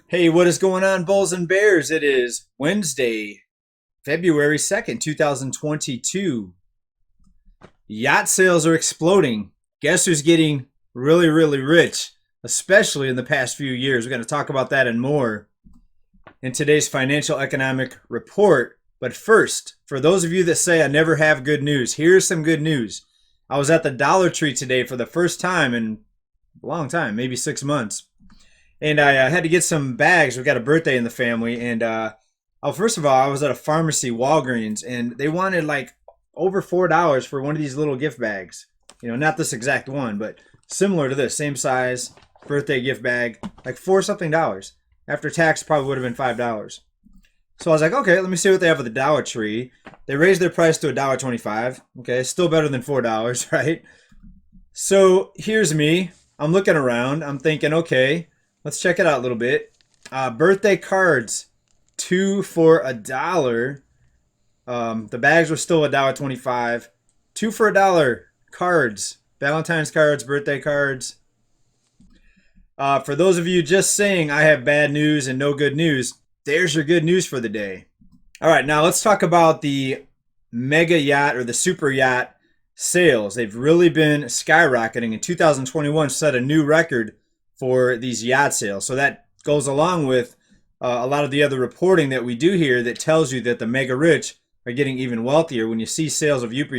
Hey, what is going on, Bulls and Bears? It is Wednesday, February 2nd, 2022. Yacht sales are exploding. Guess who's getting really, really rich, especially in the past few years? We're going to talk about that and more in today's financial economic report. But first, for those of you that say I never have good news, here's some good news. I was at the Dollar Tree today for the first time in a long time, maybe 6 months. And I had to get some bags. We got a birthday in the family, and first of all, I was at a pharmacy, Walgreens, and they wanted like over $4 for one of these little gift bags. You know, not this exact one, but similar to this, same size birthday gift bag, like four something dollars. After tax, probably would have been $5. So I was like, okay, let me see what they have at the Dollar Tree. They raised their price to $1.25. Okay, still better than $4, right? So here's me. I'm looking around. I'm thinking, okay, let's check it out a little bit. Birthday cards, two for $1. The bags were still $1.25. Two for $1. Cards, Valentine's cards, birthday cards. For those of you just saying I have bad news and no good news, there's your good news for the day. All right, now let's talk about the mega yacht or the super yacht sales. They've really been skyrocketing. In 2021, set a new record for these yacht sales. So that goes along with a lot of the other reporting that we do here that tells you that the mega rich are getting even wealthier when you see sales of super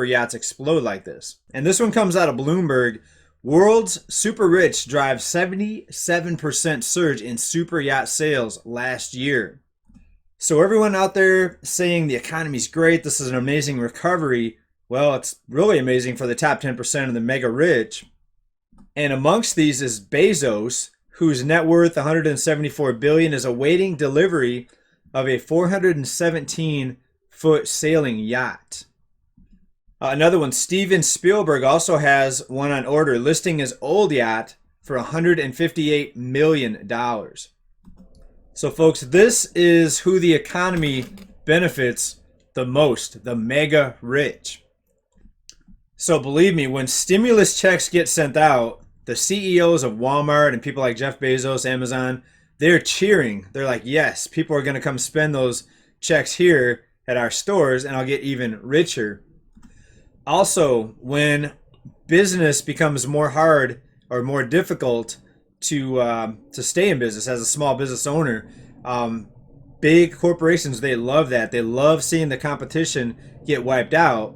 yachts explode like this. And this one comes out of Bloomberg. World's super rich drive 77% surge in super yacht sales last year. So everyone out there saying the economy's great, this is an amazing recovery, well, it's really amazing for the top 10% of the mega rich. And amongst these is Bezos, whose net worth, $174 billion, is awaiting delivery of a 417-foot sailing yacht. Another one, Steven Spielberg, also has one on order, listing his old yacht for $158 million. So, folks, this is who the economy benefits the most, the mega rich. So, believe me, when stimulus checks get sent out, the CEOs of Walmart and people like Jeff Bezos, Amazon, they're cheering. They're like, yes, people are going to come spend those checks here at our stores, and I'll get even richer. Also, when business becomes more hard or more difficult to stay in business as a small business owner, big corporations, they love that. They love seeing the competition get wiped out.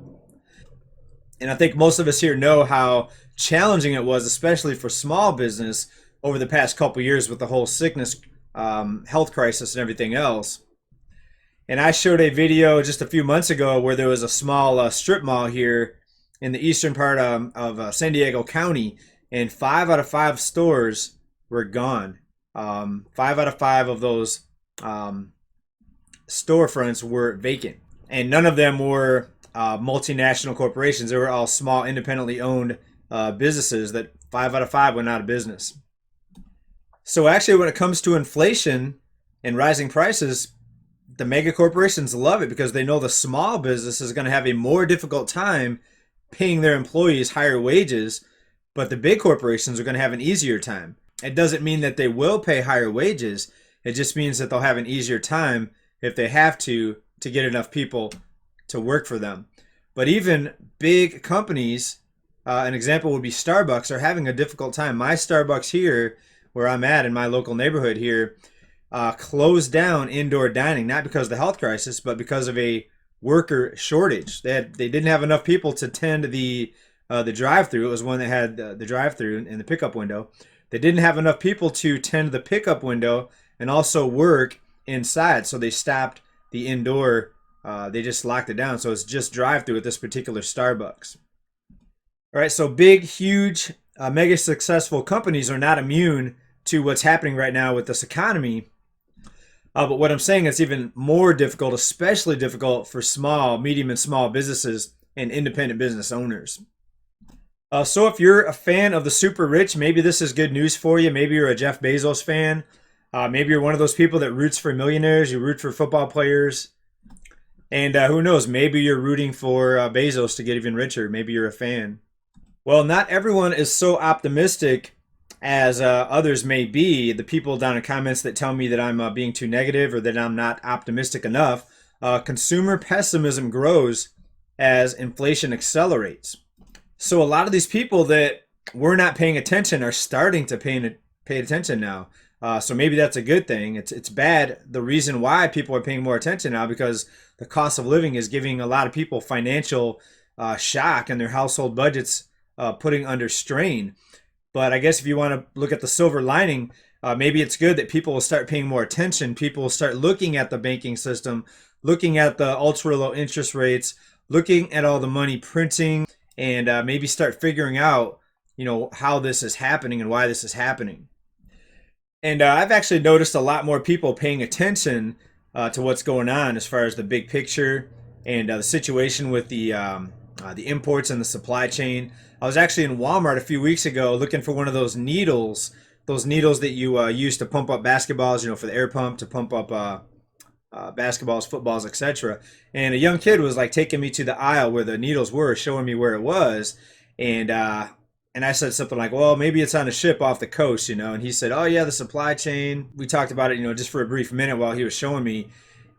And I think most of us here know how challenging it was, especially for small business over the past couple years with the whole sickness, health crisis and everything else. And I showed a video just a few months ago where there was a small strip mall here in the eastern part of San Diego County, and 5 out of 5 stores were gone. 5 out of 5 of those storefronts were vacant, and none of them were multinational corporations. They were all small, independently owned businesses that 5 out of 5 went out of business. So actually, when it comes to inflation and rising prices, the mega corporations love it because they know the small business is going to have a more difficult time paying their employees higher wages, but the big corporations are going to have an easier time. It doesn't mean that they will pay higher wages. It just means that they'll have an easier time if they have to get enough people to work for them. But even big companies, an example would be Starbucks, are having a difficult time. My Starbucks here, where I'm at in my local neighborhood here, closed down indoor dining, not because of the health crisis, but because of a worker shortage. They didn't have enough people to tend the drive-through. It was one that had the drive-through and the pickup window. They didn't have enough people to tend the pickup window and also work inside, so they stopped the indoor. They just locked it down, so it's just drive-through at this particular Starbucks. All right, so big, huge, mega successful companies are not immune to what's happening right now with this economy. But what I'm saying is even more difficult, especially difficult for small, medium, and small businesses and independent business owners. So if you're a fan of the super rich, maybe this is good news for you. Maybe you're a Jeff Bezos fan. Maybe you're one of those people that roots for millionaires. You root for football players. And who knows, maybe you're rooting for Bezos to get even richer. Maybe you're a fan. Well, not everyone is so optimistic as others may be, the people down in comments that tell me that I'm being too negative or that I'm not optimistic enough, consumer pessimism grows as inflation accelerates. So a lot of these people that were not paying attention are starting to pay attention now. So maybe that's a good thing. It's bad. The reason why people are paying more attention now because the cost of living is giving a lot of people financial shock and their household budgets putting under strain. But I guess if you want to look at the silver lining, maybe it's good that people will start paying more attention. People will start looking at the banking system, looking at the ultra low interest rates, looking at all the money printing, and maybe start figuring out, how this is happening and why this is happening. And I've actually noticed a lot more people paying attention to what's going on as far as the big picture and the situation with the imports and the supply chain. I was actually in Walmart a few weeks ago looking for one of those needles that you use to pump up basketballs, for the air pump to pump up basketballs, footballs, etc. And a young kid was like taking me to the aisle where the needles were, showing me where it was, and I said something like, well, maybe it's on a ship off the coast, and he said, oh yeah, the supply chain. We talked about it, just for a brief minute while he was showing me,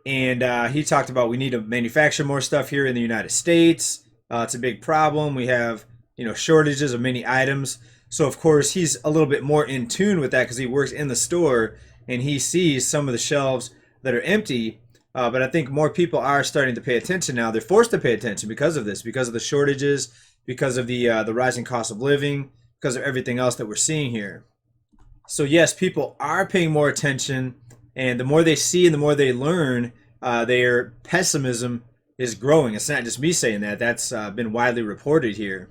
and he talked about we need to manufacture more stuff here in the United States. It's a big problem. We have shortages of many items. So of course he's a little bit more in tune with that because he works in the store and he sees some of the shelves that are empty. But I think more people are starting to pay attention now. They're forced to pay attention because of this, because of the shortages, because of the rising cost of living, because of everything else that we're seeing here. So yes, people are paying more attention, and the more they see and the more they learn, their pessimism is growing. It's not just me saying that. That's been widely reported here.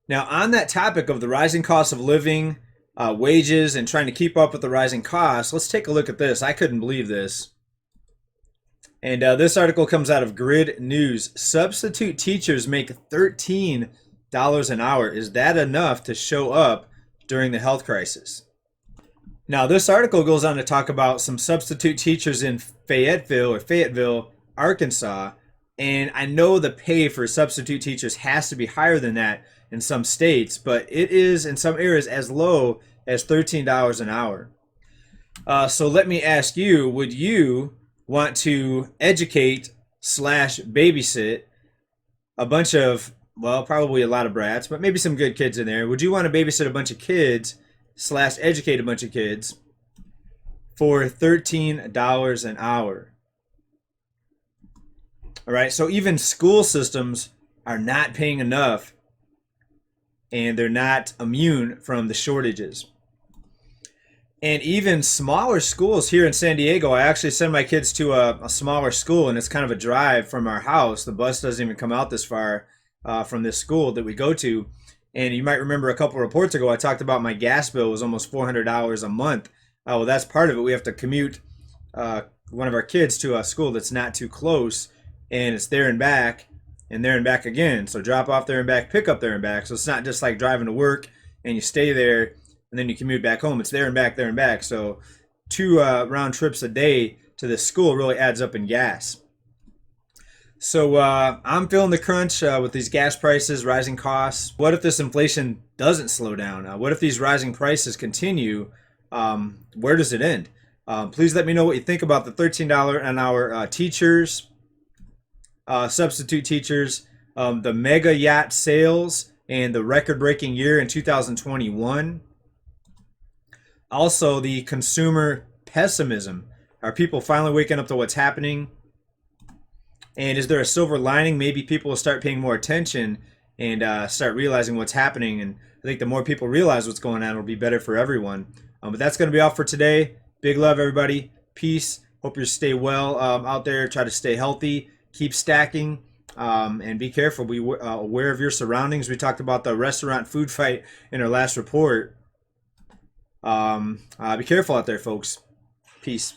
Now, on that topic of the rising cost of living, wages, and trying to keep up with the rising costs, let's take a look at this. I couldn't believe this. And this article comes out of Grid News. Substitute teachers make $13 an hour. Is that enough to show up during the health crisis? Now, this article goes on to talk about some substitute teachers in Fayetteville, Arkansas. And I know the pay for substitute teachers has to be higher than that in some states, but it is in some areas as low as $13 an hour. So let me ask you, would you want to educate / babysit a bunch of, well, probably a lot of brats, but maybe some good kids in there? Would you want to babysit a bunch of kids / educate a bunch of kids for $13 an hour? All right, so even school systems are not paying enough, and they're not immune from the shortages. And even smaller schools here in San Diego, I actually send my kids to a smaller school, and it's kind of a drive from our house. The bus doesn't even come out this far from this school that we go to. And you might remember a couple reports ago, I talked about my gas bill was almost $400 a month. Well, that's part of it. We have to commute one of our kids to a school that's not too close, and it's there and back again. So drop off there and back, pick up there and back. So it's not just like driving to work and you stay there and then you commute back home. It's there and back. So 2 round trips a day to this school really adds up in gas. So I'm feeling the crunch with these gas prices, rising costs. What if this inflation doesn't slow down? What if these rising prices continue? Where does it end? Please let me know what you think about the $13 an hour teachers, substitute teachers, the mega yacht sales, and the record-breaking year in 2021. Also, the consumer pessimism. Are people finally waking up to what's happening? And is there a silver lining? Maybe people will start paying more attention and start realizing what's happening. And I think the more people realize what's going on, it'll be better for everyone. But that's going to be all for today. Big love, everybody. Peace. Hope you stay well out there. Try to stay healthy. Keep stacking. And be careful. Be aware of your surroundings. We talked about the restaurant food fight in our last report. Be careful out there, folks. Peace.